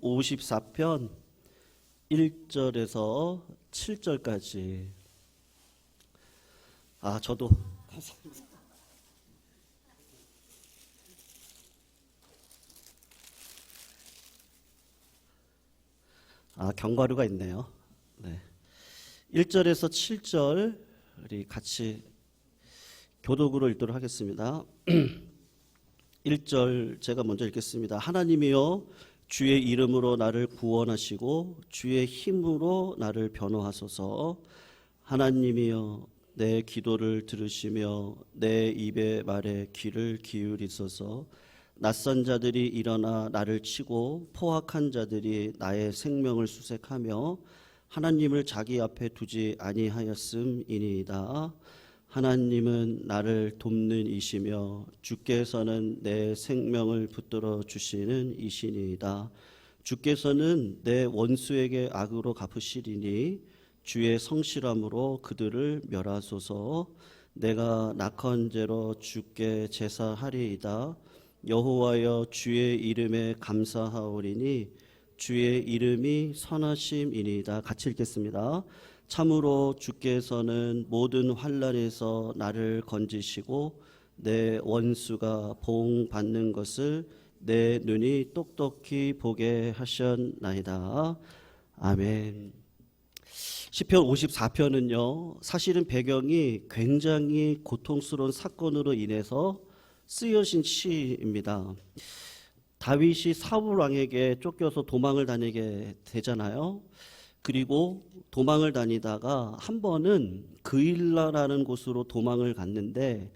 54편 1절에서 7절까지. 저도 경과류가 있네요. 네. 1절에서 7절 우리 같이 교독으로 읽도록 하겠습니다. 1절 제가 먼저 읽겠습니다. 하나님이여 주의 이름으로 나를 구원하시고 주의 힘으로 나를 변호하소서. 하나님이여 내 기도를 들으시며 내 입의 말에 귀를 기울이소서. 낯선 자들이 일어나 나를 치고 포악한 자들이 나의 생명을 수색하며 하나님을 자기 앞에 두지 아니하였음이니이다. 하나님은 나를 돕는 이시며 주께서는 내 생명을 붙들어 주시는 이시니이다. 주께서는 내 원수에게 악으로 갚으시리니 주의 성실함으로 그들을 멸하소서. 내가 낙헌제로 주께 제사하리이다. 여호와여 주의 이름에 감사하오리니 주의 이름이 선하심이니이다. 같이 읽겠습니다. 참으로 주께서는 모든 환난에서 나를 건지시고 내 원수가 보응받는 것을 내 눈이 똑똑히 보게 하셨나이다. 아멘. 시편 54편은요, 사실은 배경이 굉장히 고통스러운 사건으로 인해서 쓰여진 시입니다. 다윗이 사울 왕에게 쫓겨서 도망을 다니게 되잖아요. 그리고 도망을 다니다가 한 번은 그일라라는 곳으로 도망을 갔는데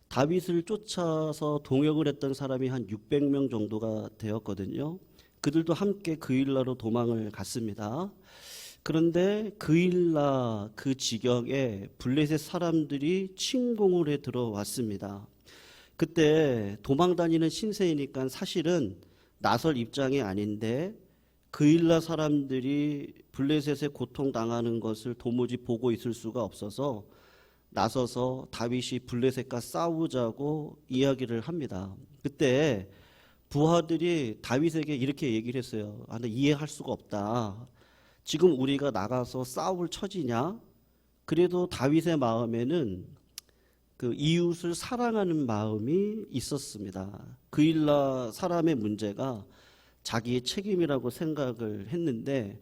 다윗을 쫓아서 동역을 했던 사람이 한 600명 정도가 되었거든요. 그들도 함께 그일라로 도망을 갔습니다. 그런데 그일라 그 지경에 블레셋 사람들이 침공을 해 들어왔습니다. 그때 도망 다니는 신세이니까 사실은 나설 입장이 아닌데 그일라 사람들이 블레셋에 고통당하는 것을 도무지 보고 있을 수가 없어서 나서서 다윗이 블레셋과 싸우자고 이야기를 합니다. 그때 부하들이 다윗에게 이렇게 얘기를 했어요. 나 이해할 수가 없다. 지금 우리가 나가서 싸울 처지냐? 그래도 다윗의 마음에는 그 이웃을 사랑하는 마음이 있었습니다. 그일라 사람의 문제가 자기의 책임이라고 생각을 했는데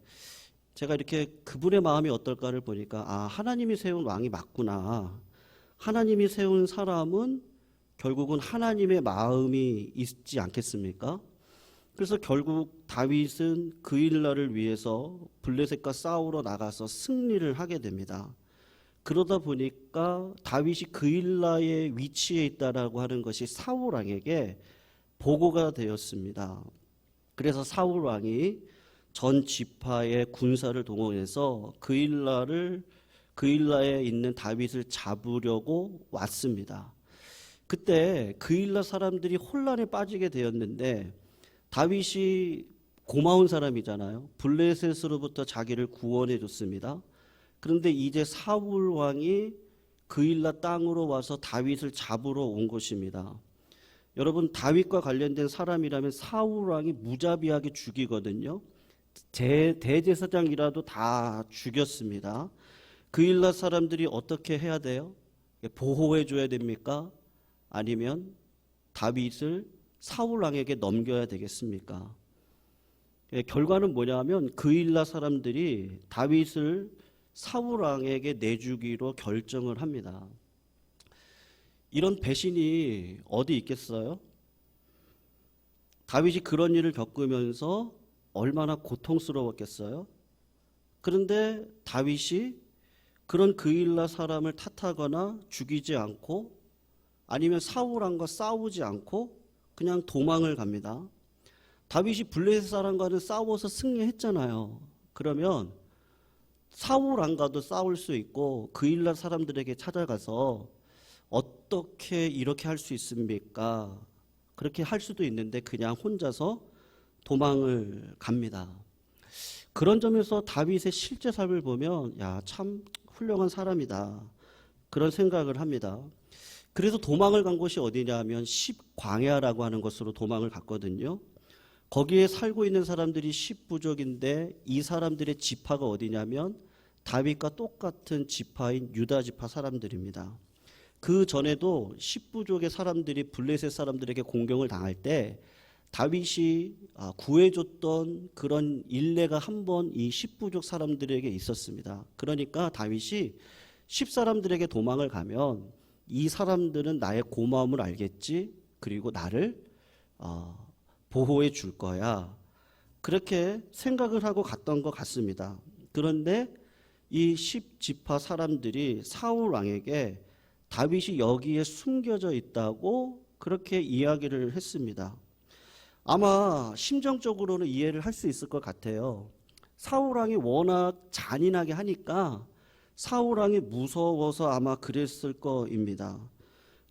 제가 이렇게 그분의 마음이 어떨까를 보니까 하나님이 세운 왕이 맞구나. 하나님이 세운 사람은 결국은 하나님의 마음이 있지 않겠습니까? 그래서 결국 다윗은 그일라를 위해서 블레셋과 싸우러 나가서 승리를 하게 됩니다. 그러다 보니까 다윗이 그일라의 위치에 있다라고 하는 것이 사울 왕에게 보고가 되었습니다. 그래서 사울 왕이 전 지파의 군사를 동원해서 그일라에 있는 다윗을 잡으려고 왔습니다. 그때 그일라 사람들이 혼란에 빠지게 되었는데 다윗이 고마운 사람이잖아요. 블레셋으로부터 자기를 구원해 줬습니다. 그런데 이제 사울 왕이 그일라 땅으로 와서 다윗을 잡으러 온 것입니다. 여러분, 다윗과 관련된 사람이라면 사울 왕이 무자비하게 죽이거든요. 대제사장이라도 다 죽였습니다. 그일라 사람들이 어떻게 해야 돼요? 보호해 줘야 됩니까? 아니면 다윗을 사울 왕에게 넘겨야 되겠습니까? 결과는 뭐냐면 그일라 사람들이 다윗을 사울 왕에게 내주기로 결정을 합니다. 이런 배신이 어디 있겠어요? 다윗이 그런 일을 겪으면서 얼마나 고통스러웠겠어요? 그런데 다윗이 그런 그일라 사람을 탓하거나 죽이지 않고 아니면 사울 왕과 싸우지 않고 그냥 도망을 갑니다. 다윗이 블레셋 사람과는 싸워서 승리했잖아요. 그러면 사울 왕과도 싸울 수 있고 그일라 사람들에게 찾아가서 어떻게 이렇게 할 수 있습니까? 그렇게 할 수도 있는데 그냥 혼자서 도망을 갑니다. 그런 점에서 다윗의 실제 삶을 보면 참 훌륭한 사람이다. 그런 생각을 합니다. 그래서 도망을 간 곳이 어디냐 하면 십광야라고 하는 곳으로 도망을 갔거든요. 거기에 살고 있는 사람들이 10부족인데 이 사람들의 지파가 어디냐면 다윗과 똑같은 지파인 유다 지파 사람들입니다. 그 전에도 10부족의 사람들이 블레셋 사람들에게 공경을 당할 때 다윗이 구해줬던 그런 일례가 한 번 이 10부족 사람들에게 있었습니다. 그러니까 다윗이 10사람들에게 도망을 가면 이 사람들은 나의 고마움을 알겠지, 그리고 나를 보호해 줄 거야, 그렇게 생각을 하고 갔던 것 같습니다. 그런데 이 10지파 사람들이 사울 왕에게 다윗이 여기에 숨겨져 있다고 그렇게 이야기를 했습니다. 아마 심정적으로는 이해를 할 수 있을 것 같아요. 사울 왕이 워낙 잔인하게 하니까 사울 왕이 무서워서 아마 그랬을 거입니다.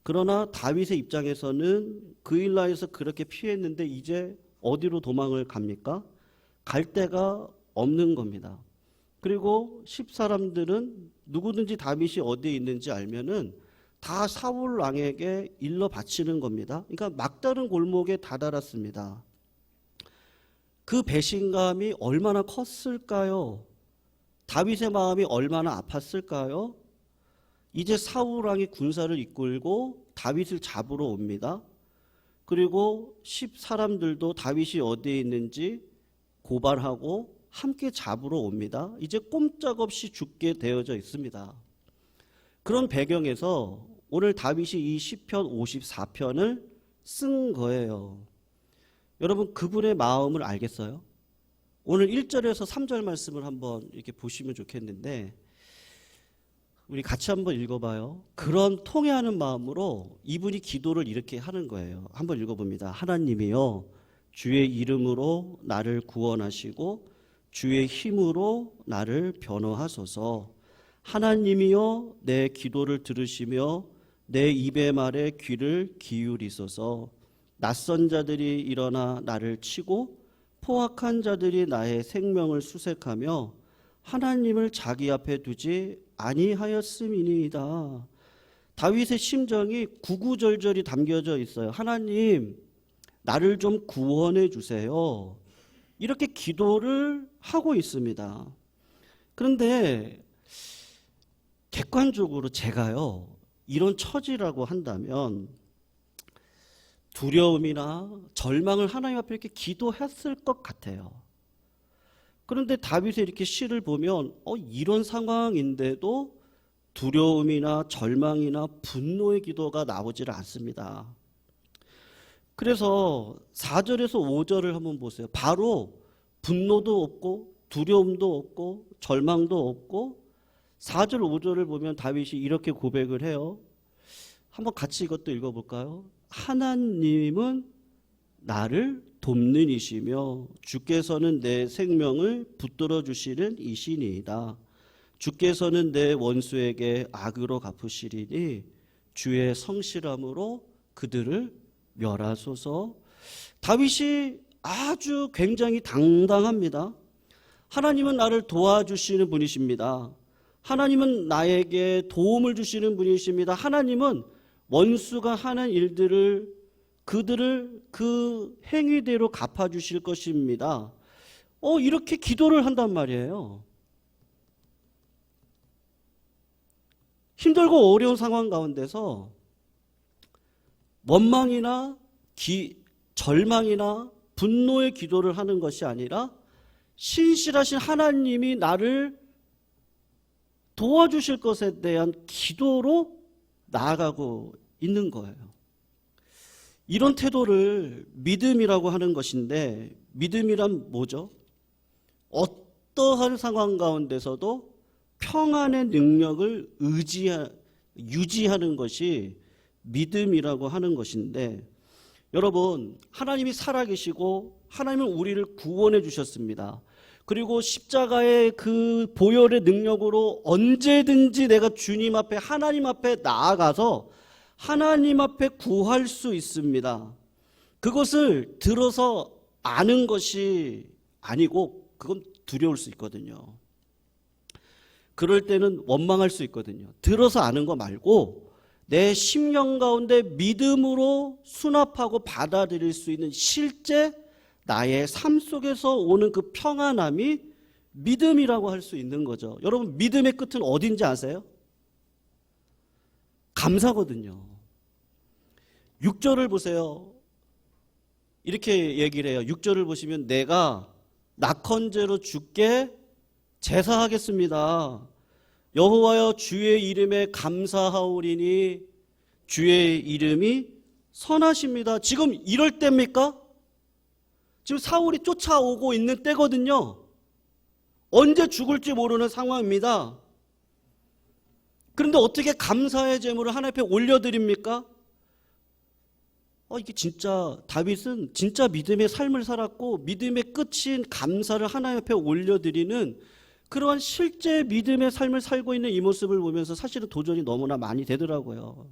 그러나 다윗의 입장에서는 그일라에서 그렇게 피했는데 이제 어디로 도망을 갑니까? 갈 데가 없는 겁니다. 그리고 10사람들은 누구든지 다윗이 어디에 있는지 알면은 다 사울 왕에게 일러 바치는 겁니다. 그러니까 막다른 골목에 다다랐습니다. 그 배신감이 얼마나 컸을까요? 다윗의 마음이 얼마나 아팠을까요? 이제 사울 왕이 군사를 이끌고 다윗을 잡으러 옵니다. 그리고 10사람들도 다윗이 어디에 있는지 고발하고 함께 잡으러 옵니다. 이제 꼼짝없이 죽게 되어져 있습니다. 그런 배경에서 오늘 다윗이 이 시편 54편을 쓴 거예요. 여러분, 그분의 마음을 알겠어요? 오늘 1절에서 3절 말씀을 한번 이렇게 보시면 좋겠는데, 우리 같이 한번 읽어봐요. 그런 통회하는 마음으로 이분이 기도를 이렇게 하는 거예요. 한번 읽어봅니다. 하나님이여, 주의 이름으로 나를 구원하시고 주의 힘으로 나를 변호하소서. 하나님이여, 내 기도를 들으시며 내 입의 말에 귀를 기울이소서. 낯선 자들이 일어나 나를 치고 포악한 자들이 나의 생명을 수색하며 하나님을 자기 앞에 두지 아니하였음이니이다. 다윗의 심정이 구구절절이 담겨져 있어요. 하나님, 나를 좀 구원해 주세요. 이렇게 기도를 하고 있습니다. 그런데 객관적으로 제가요, 이런 처지라고 한다면 두려움이나 절망을 하나님 앞에 이렇게 기도했을 것 같아요. 그런데 다윗의 이렇게 시를 보면 이런 상황인데도 두려움이나 절망이나 분노의 기도가 나오질 않습니다. 그래서 4절에서 5절을 한번 보세요. 바로 분노도 없고 두려움도 없고 절망도 없고 4절 5절을 보면 다윗이 이렇게 고백을 해요. 한번 같이 이것도 읽어볼까요? 하나님은 나를 돕는 이시며 주께서는 내 생명을 붙들어 주시는 이시니이다. 주께서는 내 원수에게 악으로 갚으시리니 주의 성실함으로 그들을 멸하소서. 다윗이 아주 굉장히 당당합니다. 하나님은 나를 도와주시는 분이십니다. 하나님은 나에게 도움을 주시는 분이십니다. 하나님은 원수가 하는 일들을 그들을 그 행위대로 갚아주실 것입니다. 이렇게 기도를 한단 말이에요. 힘들고 어려운 상황 가운데서 원망이나 절망이나 분노의 기도를 하는 것이 아니라 신실하신 하나님이 나를 도와주실 것에 대한 기도로 나아가고 있는 거예요. 이런 태도를 믿음이라고 하는 것인데, 믿음이란 뭐죠? 어떠한 상황 가운데서도 평안의 능력을 유지하는 것이 믿음이라고 하는 것인데, 여러분, 하나님이 살아계시고 하나님은 우리를 구원해 주셨습니다. 그리고 십자가의 그 보혈의 능력으로 언제든지 내가 주님 앞에, 하나님 앞에 나아가서 하나님 앞에 구할 수 있습니다. 그것을 들어서 아는 것이 아니고 그건 두려울 수 있거든요. 그럴 때는 원망할 수 있거든요. 들어서 아는 거 말고 내 심령 가운데 믿음으로 수납하고 받아들일 수 있는 실제 나의 삶 속에서 오는 그 평안함이 믿음이라고 할 수 있는 거죠. 여러분, 믿음의 끝은 어딘지 아세요? 감사거든요. 6절을 보세요. 이렇게 얘기를 해요. 6절을 보시면 내가 낙헌제로 주께 제사하겠습니다. 여호와여 주의 이름에 감사하오리니 주의 이름이 선하십니다. 지금 이럴 때입니까? 지금 사울이 쫓아오고 있는 때거든요. 언제 죽을지 모르는 상황입니다. 그런데 어떻게 감사의 제물을 하나님 앞에 올려드립니까? 이게 진짜 다윗은 진짜 믿음의 삶을 살았고 믿음의 끝인 감사를 하나님 앞에 올려드리는 그러한 실제 믿음의 삶을 살고 있는 이 모습을 보면서 사실은 도전이 너무나 많이 되더라고요.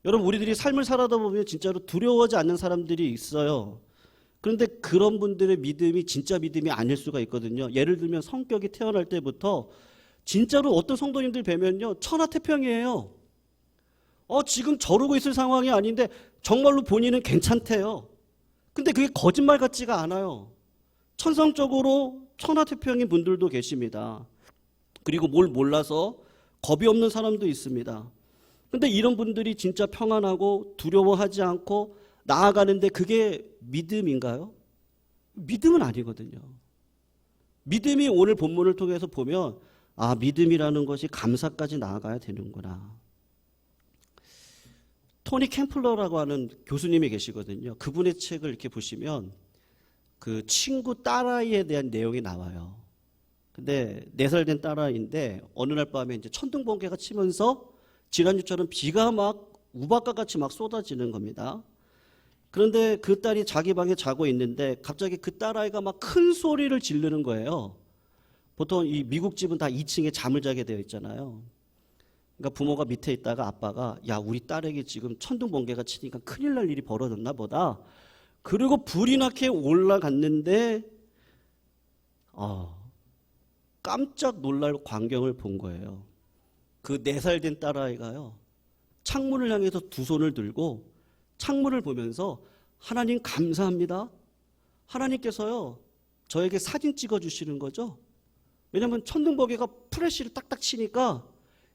여러분, 우리들이 삶을 살아다 보면 진짜로 두려워하지 않는 사람들이 있어요. 그런데 그런 분들의 믿음이 진짜 믿음이 아닐 수가 있거든요. 예를 들면 성격이 태어날 때부터 진짜로 어떤 성도님들 뵈면요, 천하태평이에요. 지금 저러고 있을 상황이 아닌데 정말로 본인은 괜찮대요. 근데 그게 거짓말 같지가 않아요. 천성적으로 천하태평인 분들도 계십니다. 그리고 뭘 몰라서 겁이 없는 사람도 있습니다. 근데 이런 분들이 진짜 평안하고 두려워하지 않고 나아가는데 그게 믿음인가요? 믿음은 아니거든요. 믿음이 오늘 본문을 통해서 보면 믿음이라는 것이 감사까지 나아가야 되는구나. 토니 캠플러라고 하는 교수님이 계시거든요. 그분의 책을 이렇게 보시면 그 친구 딸아이에 대한 내용이 나와요. 근데 4살 된 딸아이인데 어느 날 밤에 이제 천둥번개가 치면서 지난주처럼 비가 막 우박과 같이 막 쏟아지는 겁니다. 그런데 그 딸이 자기 방에 자고 있는데 갑자기 그 딸아이가 막 큰 소리를 지르는 거예요. 보통 이 미국 집은 다 2층에 잠을 자게 되어 있잖아요. 그러니까 부모가 밑에 있다가 아빠가 야, 우리 딸에게 지금 천둥번개가 치니까 큰일 날 일이 벌어졌나 보다. 그리고 불이 나게 올라갔는데 깜짝 놀랄 광경을 본 거예요. 그 4살 된 딸아이가요, 창문을 향해서 두 손을 들고 창문을 보면서 하나님 감사합니다. 하나님께서요 저에게 사진 찍어주시는 거죠. 왜냐하면 천둥번개가 프레쉬를 딱딱 치니까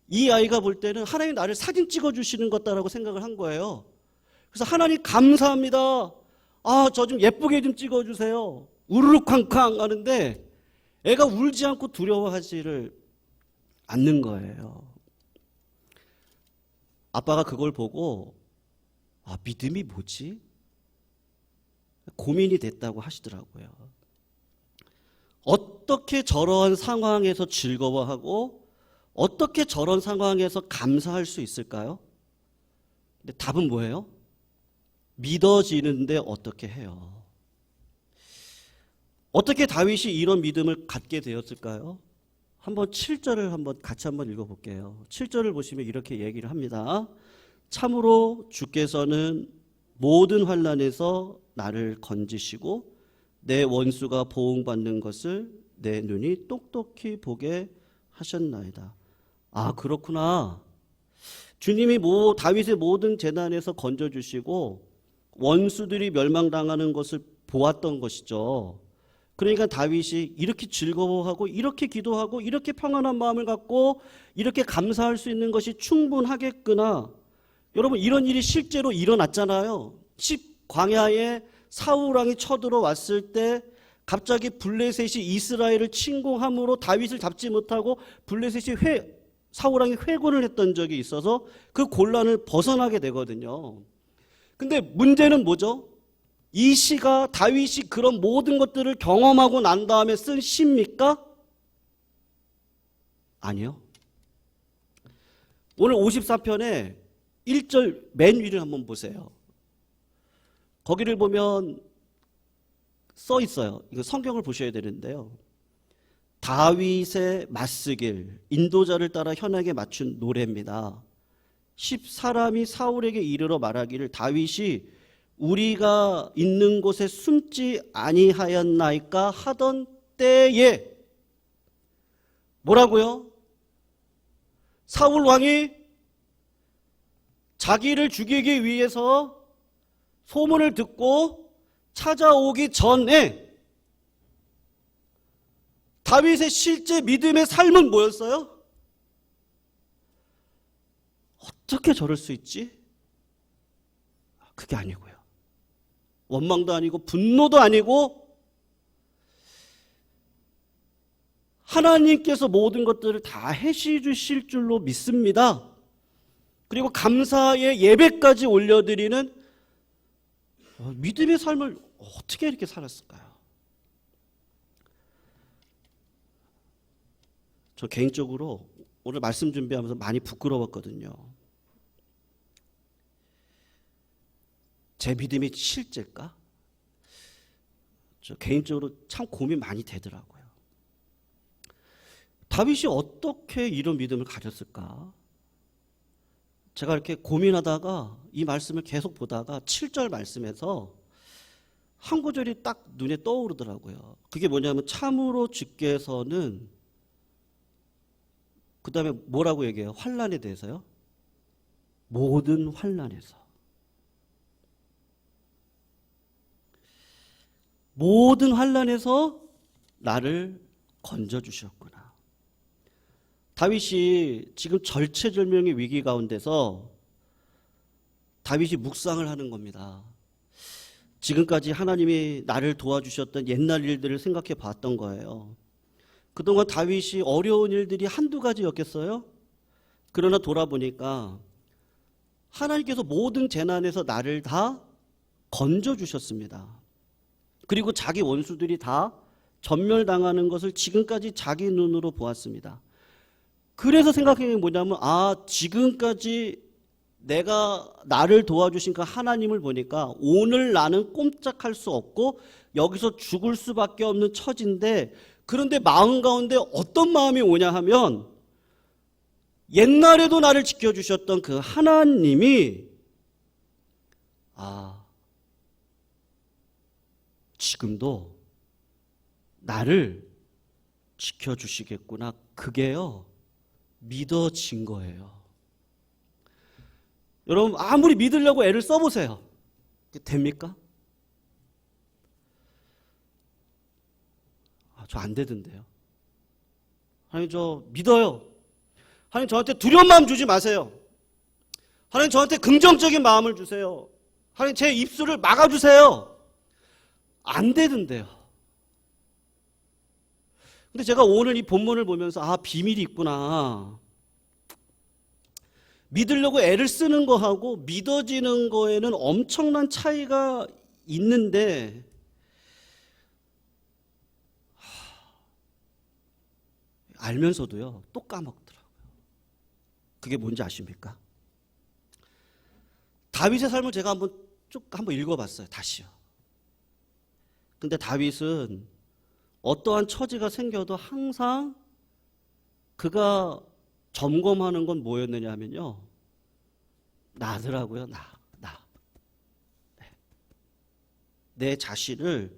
이 아이가 볼 때는 하나님이 나를 사진 찍어주시는 것 같다라고 생각을 한 거예요. 그래서 하나님 감사합니다. 저 좀 예쁘게 좀 찍어주세요. 우르르 쾅쾅 하는데 애가 울지 않고 두려워하지를 않는 거예요. 아빠가 그걸 보고 믿음이 뭐지? 고민이 됐다고 하시더라고요. 어떻게 저러한 상황에서 즐거워하고 어떻게 저런 상황에서 감사할 수 있을까요? 근데 답은 뭐예요? 믿어지는데 어떻게 해요? 어떻게 다윗이 이런 믿음을 갖게 되었을까요? 한번 7절을 같이 한번 읽어볼게요. 7절을 보시면 이렇게 얘기를 합니다. 참으로 주께서는 모든 환난에서 나를 건지시고 내 원수가 보응받는 것을 내 눈이 똑똑히 보게 하셨나이다. 그렇구나. 주님이 다윗의 모든 재난에서 건져주시고 원수들이 멸망당하는 것을 보았던 것이죠. 그러니까 다윗이 이렇게 즐거워하고 이렇게 기도하고 이렇게 평안한 마음을 갖고 이렇게 감사할 수 있는 것이 충분하겠구나. 여러분, 이런 일이 실제로 일어났잖아요. 광야에 사울왕이 쳐들어왔을 때 갑자기 블레셋이 이스라엘을 침공함으로 다윗을 잡지 못하고 블레셋이 사울왕이 회군을 했던 적이 있어서 그 곤란을 벗어나게 되거든요. 근데 문제는 뭐죠? 이 시가 다윗이 그런 모든 것들을 경험하고 난 다음에 쓴 시입니까? 아니요. 오늘 54편에 1절 맨 위를 한번 보세요. 거기를 보면 써 있어요. 이거 성경을 보셔야 되는데요. 다윗의 맞쓰길, 인도자를 따라 현에게 맞춘 노래입니다. 10사람이 사울에게 이르러 말하기를 다윗이 우리가 있는 곳에 숨지 아니하였나이까 하던 때에 뭐라고요? 사울 왕이 자기를 죽이기 위해서 소문을 듣고 찾아오기 전에 다윗의 실제 믿음의 삶은 뭐였어요? 어떻게 저럴 수 있지? 그게 아니고요. 원망도 아니고 분노도 아니고 하나님께서 모든 것들을 다 해시 주실 줄로 믿습니다. 그리고 감사의 예배까지 올려드리는 믿음의 삶을 어떻게 이렇게 살았을까요? 저 개인적으로 오늘 말씀 준비하면서 많이 부끄러웠거든요. 제 믿음이 실제일까? 저 개인적으로 참 고민 많이 되더라고요. 다윗이 어떻게 이런 믿음을 가졌을까? 제가 이렇게 고민하다가 이 말씀을 계속 보다가 7절 말씀에서 한 구절이 딱 눈에 떠오르더라고요. 그게 뭐냐면 참으로 주께서는 그 다음에 뭐라고 얘기해요? 환난에 대해서요? 모든 환난에서. 모든 환난에서 나를 건져주셨구나. 다윗이 지금 절체절명의 위기 가운데서 다윗이 묵상을 하는 겁니다. 지금까지 하나님이 나를 도와주셨던 옛날 일들을 생각해 봤던 거예요. 그동안 다윗이 어려운 일들이 한두 가지였겠어요? 그러나 돌아보니까 하나님께서 모든 재난에서 나를 다 건져주셨습니다. 그리고 자기 원수들이 다 전멸당하는 것을 지금까지 자기 눈으로 보았습니다. 그래서 생각한 게 뭐냐면 지금까지 내가 나를 도와주신 그 하나님을 보니까 오늘 나는 꼼짝할 수 없고 여기서 죽을 수밖에 없는 처지인데, 그런데 마음 가운데 어떤 마음이 오냐 하면 옛날에도 나를 지켜주셨던 그 하나님이 지금도 나를 지켜주시겠구나. 그게요, 믿어진 거예요. 여러분, 아무리 믿으려고 애를 써보세요. 됩니까? 저 안 되던데요. 하나님, 저 믿어요. 하나님, 저한테 두려운 마음 주지 마세요. 하나님, 저한테 긍정적인 마음을 주세요. 하나님, 제 입술을 막아주세요. 안 되던데요. 근데 제가 오늘 이 본문을 보면서 비밀이 있구나. 믿으려고 애를 쓰는 거하고 믿어지는 거에는 엄청난 차이가 있는데 알면서도요, 또 까먹더라고요. 그게 뭔지 아십니까? 다윗의 삶을 제가 한번 읽어봤어요. 다시요. 근데 다윗은 어떠한 처지가 생겨도 항상 그가 점검하는 건 뭐였느냐 하면요, 나더라고요. 나. 내 자신을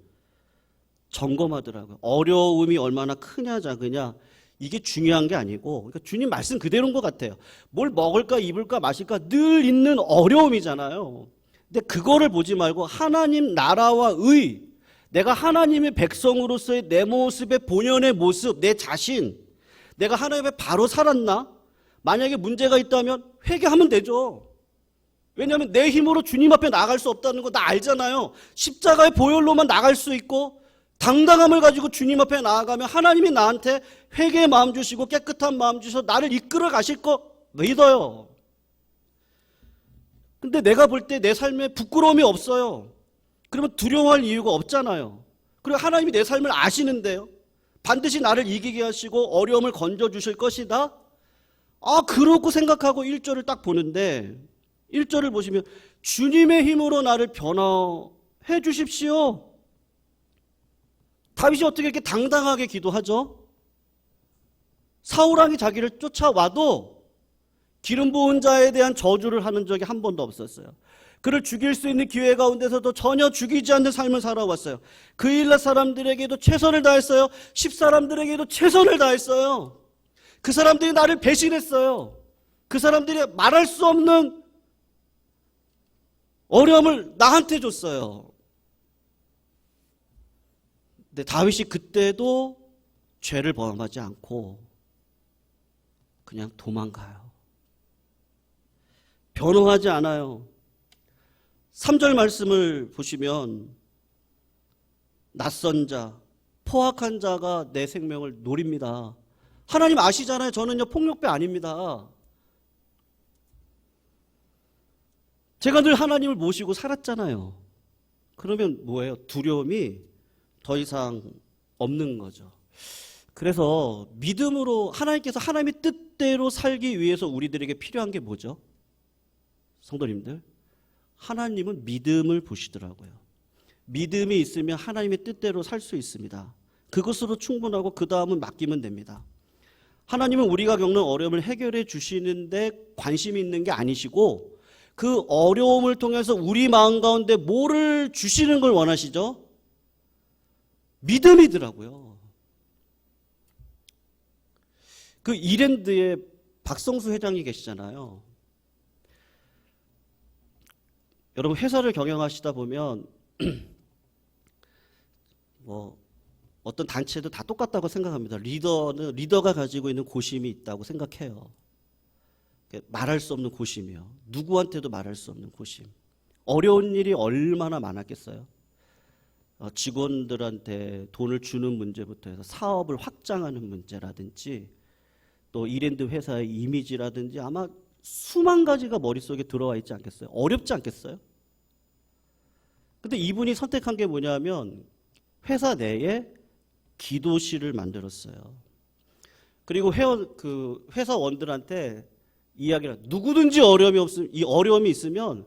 점검하더라고요. 어려움이 얼마나 크냐 작으냐 이게 중요한 게 아니고, 그러니까 주님 말씀 그대로인 것 같아요. 뭘 먹을까 입을까 마실까 늘 있는 어려움이잖아요. 근데 그거를 보지 말고 하나님 나라와 의, 내가 하나님의 백성으로서의 내 모습의 본연의 모습, 내 자신, 내가 하나님 앞에 바로 살았나? 만약에 문제가 있다면 회개하면 되죠. 왜냐하면 내 힘으로 주님 앞에 나갈 수 없다는 거 나 알잖아요. 십자가의 보혈로만 나갈 수 있고 당당함을 가지고 주님 앞에 나아가면 하나님이 나한테 회개의 마음 주시고 깨끗한 마음 주셔서 나를 이끌어 가실 거 믿어요. 근데 내가 볼 때 내 삶에 부끄러움이 없어요. 그러면 두려워할 이유가 없잖아요. 그리고 하나님이 내 삶을 아시는데요, 반드시 나를 이기게 하시고 어려움을 건져주실 것이다. 그렇고 생각하고 1절을 딱 보는데 1절을 보시면 주님의 힘으로 나를 변화해 주십시오. 다윗이 어떻게 이렇게 당당하게 기도하죠? 사울왕이 자기를 쫓아와도 기름 부은 자에 대한 저주를 하는 적이 한 번도 없었어요. 그를 죽일 수 있는 기회 가운데서도 전혀 죽이지 않는 삶을 살아왔어요. 그일라 사람들에게도 최선을 다했어요. 10사람들에게도 최선을 다했어요. 그 사람들이 나를 배신했어요. 그 사람들이 말할 수 없는 어려움을 나한테 줬어요. 근데 다윗이 그때도 죄를 범하지 않고 그냥 도망가요. 변호하지 않아요. 3절 말씀을 보시면 낯선 자, 포악한 자가 내 생명을 노립니다. 하나님 아시잖아요. 저는요 폭력배 아닙니다. 제가 늘 하나님을 모시고 살았잖아요. 그러면 뭐예요? 두려움이 더 이상 없는 거죠. 그래서 믿음으로 하나님께서 하나님의 뜻대로 살기 위해서 우리들에게 필요한 게 뭐죠? 성도님들, 하나님은 믿음을 보시더라고요. 믿음이 있으면 하나님의 뜻대로 살 수 있습니다. 그것으로 충분하고 그 다음은 맡기면 됩니다. 하나님은 우리가 겪는 어려움을 해결해 주시는데 관심이 있는 게 아니시고 그 어려움을 통해서 우리 마음 가운데 뭐를 주시는 걸 원하시죠? 믿음이더라고요. 그 이랜드에 박성수 회장이 계시잖아요. 여러분 회사를 경영하시다 보면 뭐 어떤 단체도 다 똑같다고 생각합니다. 리더가 가지고 있는 고심이 있다고 생각해요. 말할 수 없는 고심이요. 누구한테도 말할 수 없는 고심. 어려운 일이 얼마나 많았겠어요. 직원들한테 돈을 주는 문제부터 해서 사업을 확장하는 문제라든지 또 이랜드 회사의 이미지라든지 아마 수만 가지가 머릿속에 들어와 있지 않겠어요? 어렵지 않겠어요? 근데 이분이 선택한 게 뭐냐면 회사 내에 기도실을 만들었어요. 그리고 회사원들한테 이야기를 누구든지 어려움이 있으면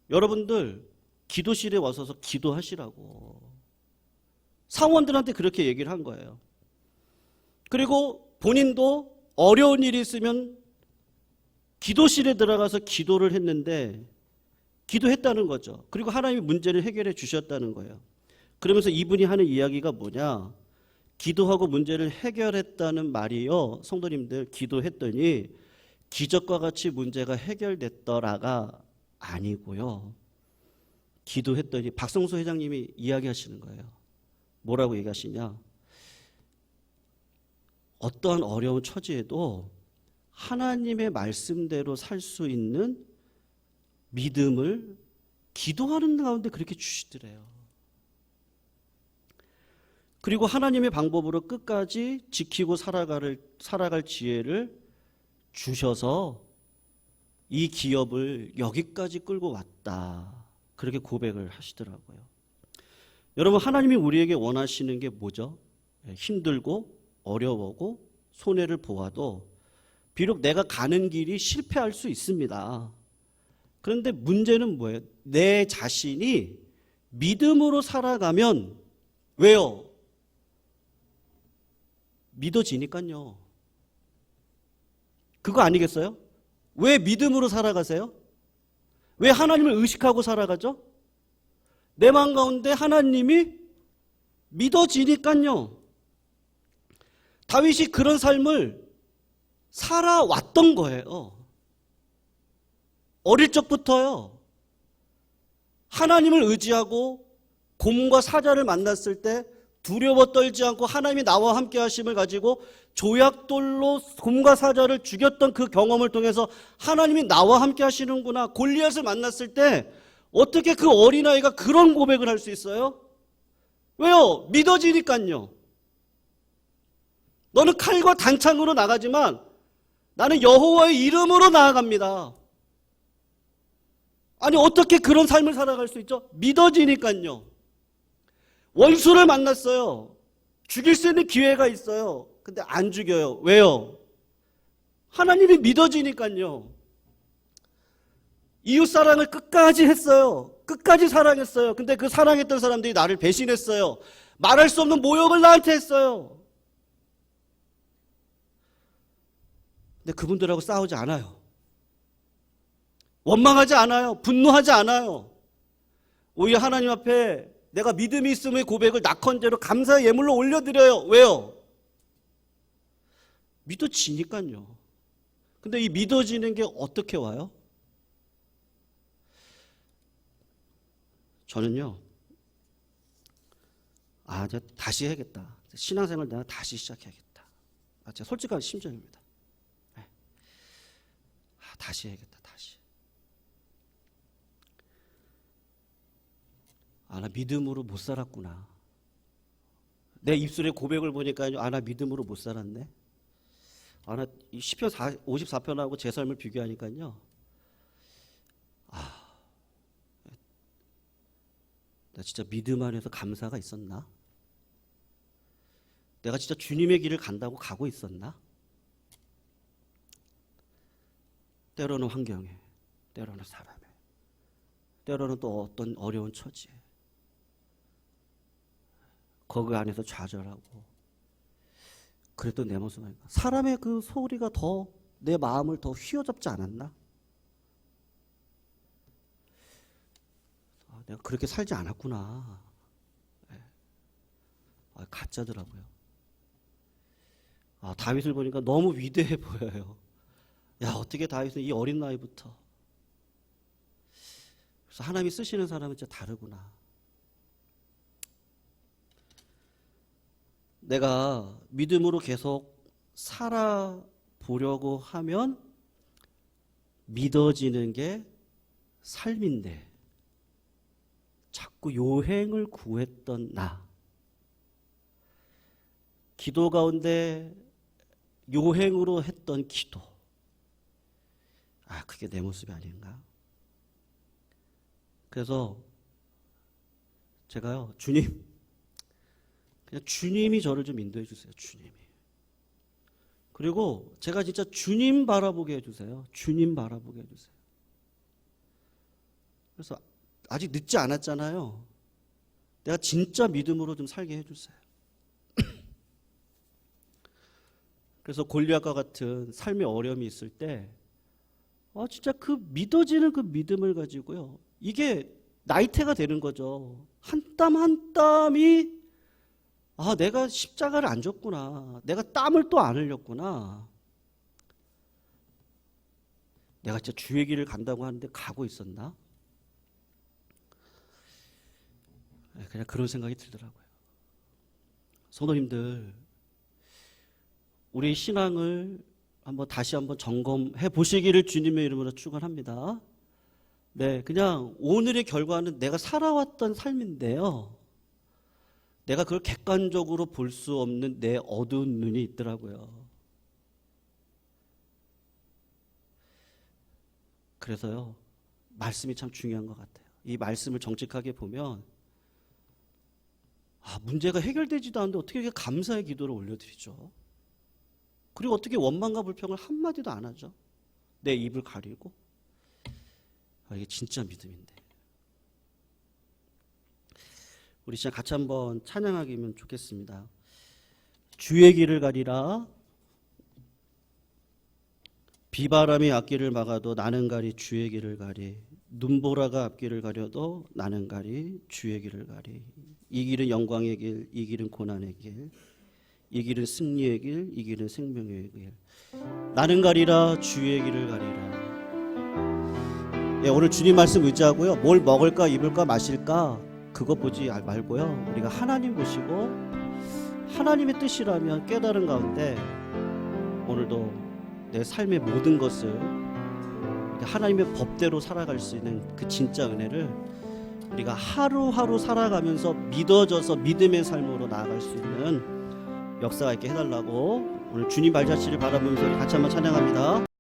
여러분들 기도실에 와서 기도하시라고 사원들한테 그렇게 얘기를 한 거예요. 그리고 본인도 어려운 일이 있으면 기도실에 들어가서 기도를 했는데 기도했다는 거죠. 그리고 하나님이 문제를 해결해 주셨다는 거예요. 그러면서 이분이 하는 이야기가 뭐냐? 기도하고 문제를 해결했다는 말이요. 성도님들 기도했더니 기적과 같이 문제가 해결됐더라가 아니고요. 기도했더니 박성수 회장님이 이야기하시는 거예요. 뭐라고 얘기하시냐? 어떠한 어려운 처지에도 하나님의 말씀대로 살 수 있는 믿음을 기도하는 가운데 그렇게 주시더래요. 그리고 하나님의 방법으로 끝까지 지키고 살아갈 지혜를 주셔서 이 기업을 여기까지 끌고 왔다. 그렇게 고백을 하시더라고요. 여러분 하나님이 우리에게 원하시는 게 뭐죠? 힘들고 어려우고 손해를 보아도 비록 내가 가는 길이 실패할 수 있습니다. 그런데 문제는 뭐예요? 내 자신이 믿음으로 살아가면 왜요? 믿어지니까요. 그거 아니겠어요? 왜 믿음으로 살아가세요? 왜 하나님을 의식하고 살아가죠? 내 마음 가운데 하나님이 믿어지니까요. 다윗이 그런 삶을 살아왔던 거예요. 어릴 적부터요. 하나님을 의지하고 곰과 사자를 만났을 때 두려워 떨지 않고 하나님이 나와 함께 하심을 가지고 조약돌로 곰과 사자를 죽였던 그 경험을 통해서 하나님이 나와 함께 하시는구나. 골리앗을 만났을 때 어떻게 그 어린아이가 그런 고백을 할 수 있어요? 왜요? 믿어지니까요. 너는 칼과 단창으로 나가지만 나는 여호와의 이름으로 나아갑니다. 아니 어떻게 그런 삶을 살아갈 수 있죠? 믿어지니까요. 원수를 만났어요. 죽일 수 있는 기회가 있어요. 근데 안 죽여요. 왜요? 하나님이 믿어지니까요. 이웃사랑을 끝까지 했어요. 끝까지 사랑했어요. 근데 그 사랑했던 사람들이 나를 배신했어요. 말할 수 없는 모욕을 나한테 했어요. 근데 그분들하고 싸우지 않아요. 원망하지 않아요. 분노하지 않아요. 오히려 하나님 앞에 내가 믿음이 있음의 고백을 낙헌제로 감사의 예물로 올려드려요. 왜요? 믿어지니까요. 근데 이 믿어지는 게 어떻게 와요? 저는요, 이제 다시 해야겠다. 신앙생활 내가 다시 시작해야겠다. 제가 솔직한 심정입니다. 네. 다시 해야겠다. 다시. 나 믿음으로 못 살았구나. 내 입술의 고백을 보니까 나 믿음으로 못 살았네. 나 시편 54편하고 제 삶을 비교하니까요. 나 진짜 믿음 안에서 감사가 있었나? 내가 진짜 주님의 길을 간다고 가고 있었나? 때로는 환경에, 때로는 사람에, 때로는 또 어떤 어려운 처지에 거기 안에서 좌절하고 그랬던 내 모습 아닌가? 사람의 그 소리가 더 내 마음을 더 휘어잡지 않았나? 내가 그렇게 살지 않았구나. 가짜더라고요. 다윗을 보니까 너무 위대해 보여요. 어떻게 다윗은 이 어린 나이부터. 그래서 하나님이 쓰시는 사람은 진짜 다르구나. 내가 믿음으로 계속 살아보려고 하면 믿어지는 게 삶인데 자꾸 요행을 구했던 나. 기도 가운데 요행으로 했던 기도. 그게 내 모습이 아닌가? 그래서 제가요, 주님, 그냥 주님이 저를 좀 인도해 주세요. 주님이. 그리고 제가 진짜 주님 바라보게 해주세요. 주님 바라보게 해주세요. 그래서 아직 늦지 않았잖아요. 내가 진짜 믿음으로 좀 살게 해주세요. 그래서 골리앗과 같은 삶의 어려움이 있을 때 진짜 그 믿어지는 그 믿음을 가지고요. 이게 나이테가 되는 거죠. 한 땀 한 땀이 내가 십자가를 안 졌구나. 내가 땀을 또 안 흘렸구나. 내가 진짜 주의 길을 간다고 하는데 가고 있었나? 그냥 그런 생각이 들더라고요. 성도님들, 우리 신앙을 다시 한번 점검해 보시기를 주님의 이름으로 축원합니다. 네, 그냥 오늘의 결과는 내가 살아왔던 삶인데요. 내가 그걸 객관적으로 볼 수 없는 내 어두운 눈이 있더라고요. 그래서요, 말씀이 참 중요한 것 같아요. 이 말씀을 정직하게 보면 문제가 해결되지도 않는데 어떻게 이렇게 감사의 기도를 올려드리죠? 그리고 어떻게 원망과 불평을 한마디도 안 하죠? 내 입을 가리고. 이게 진짜 믿음인데. 우리 진짜 같이 한번 찬양하기면 좋겠습니다. 주의 길을 가리라. 비바람이 앞길을 막아도 나는 가리 주의 길을 가리. 눈보라가 앞길을 가려도 나는 가리 주의 길을 가리. 이 길은 영광의 길, 이 길은 고난의 길, 이 길은 승리의 길, 이 길은 생명의 길. 나는 가리라 주의 길을 가리라. 오늘 주님 말씀 의지하고요. 뭘 먹을까 입을까 마실까 그거 보지 말고요. 우리가 하나님 보시고 하나님의 뜻이라면 깨달은 가운데 오늘도 내 삶의 모든 것을 하나님의 법대로 살아갈 수 있는 그 진짜 은혜를 우리가 하루하루 살아가면서 믿어져서 믿음의 삶으로 나아갈 수 있는 역사가 있게 해달라고 오늘 주님 발자취를 바라보면서 같이 한번 찬양합니다.